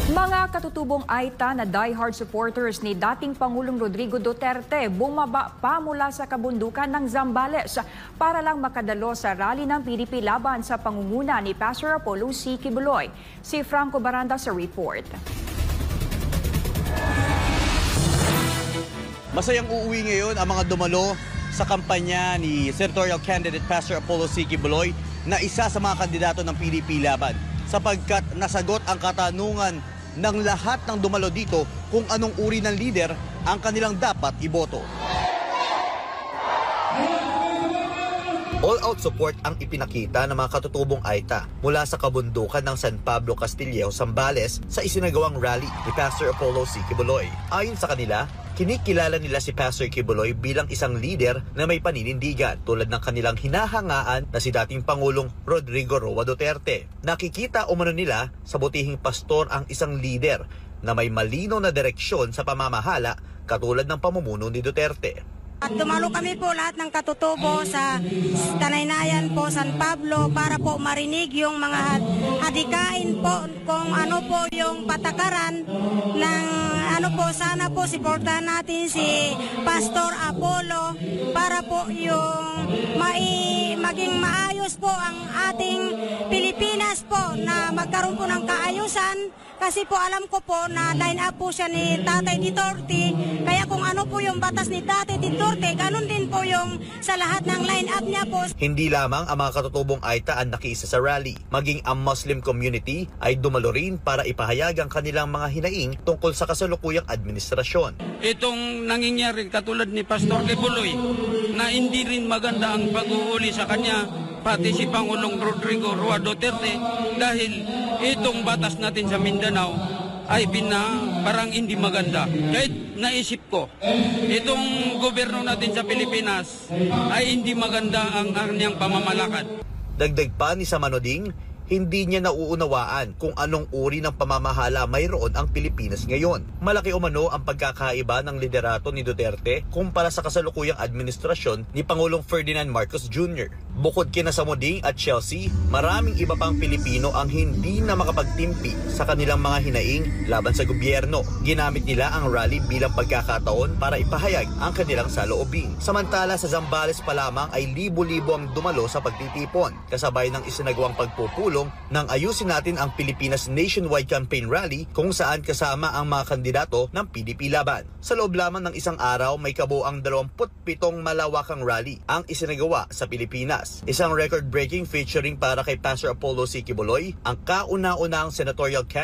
Mga katutubong Aita na diehard supporters ni dating Pangulong Rodrigo Duterte bumaba pa mula sa kabundukan ng Zambales para lang makadalo sa rally ng PDP laban sa pangunguna ni Pastor Apollo C. Quiboloy. Si Franco Baranda sa report. Masayang uuwi ngayon ang mga dumalo sa kampanya ni senatorial candidate Pastor Apollo C. Quiboloy na isa sa mga kandidato ng PDP laban sapagkat nasagot ang katanungan ng lahat ng dumalo dito kung anong uri ng leader ang kanilang dapat iboto. All-out support ang ipinakita ng mga katutubong Aita mula sa kabundukan ng San Pablo Castillejo, Zambales sa isinagawang rally ni Pastor Apollo C. Quiboloy. Ayon sa kanila, kinikilala nila si Pastor Quiboloy bilang isang leader na may paninindigan tulad ng kanilang hinahangaan na si dating Pangulong Rodrigo Roa Duterte. Nakikita umano nila sa butihing pastor ang isang leader na may malinaw na direksyon sa pamamahala katulad ng pamumuno ni Duterte. At dumalo kami po lahat ng katutubo sa Tanaynayan po, San Pablo para po marinig yung mga hadikain po kung ano po yung patakaran ng ano po, sana po suportahan natin si Pastor Apollo para po yung maging maayos po ang ating Pilipinas po na magkaroon po ng kaayusan kasi po alam ko po na line up po siya ni Tatay Duterte kaya kung ano po yung batas ni Tatay Duterte ganun din po yung sa lahat ng line up niya po. Hindi lamang ang mga katutubong Aita ang nakiisa sa rally, maging ang Muslim community ay dumalo rin para ipahayag ang kanilang mga hinaing tungkol sa kasalukuyang administrasyon. Itong nangyayari katulad ni Pastor Quiboloy na hindi rin maganda ang pag-uuli sa kanya pati si Pangulong Rodrigo Roa Duterte dahil itong batas natin sa Mindanao ay parang hindi maganda. Kahit naisip ko, itong gobyerno natin sa Pilipinas ay hindi maganda ang kanyang pamamalakad. Dagdag pa ni Samanoding, hindi niya nauunawaan kung anong uri ng pamamahala mayroon ang Pilipinas ngayon. Malaki umano ang pagkakaiba ng liderato ni Duterte kumpara sa kasalukuyang administrasyon ni Pangulong Ferdinand Marcos Jr. Bukod kina Samuding at Chelsea, maraming iba pang Pilipino ang hindi na makapagtimpi sa kanilang mga hinaing laban sa gobyerno. Ginamit nila ang rally bilang pagkakataon para ipahayag ang kanilang saloobin. Samantala sa Zambales pa lamang ay libo-libo ang dumalo sa pagtitipon, kasabay ng isinagawang pagpupulong ng Ayusin Natin ang Pilipinas Nationwide Campaign Rally kung saan kasama ang mga kandidato ng PDP laban. Sa loob lamang ng isang araw may kabuang 27 malawakang rally ang isinagawa sa Pilipinas. Isang record-breaking featuring para kay Pastor Apollo C. Quiboloy, ang kauna-unahang senatorial candidate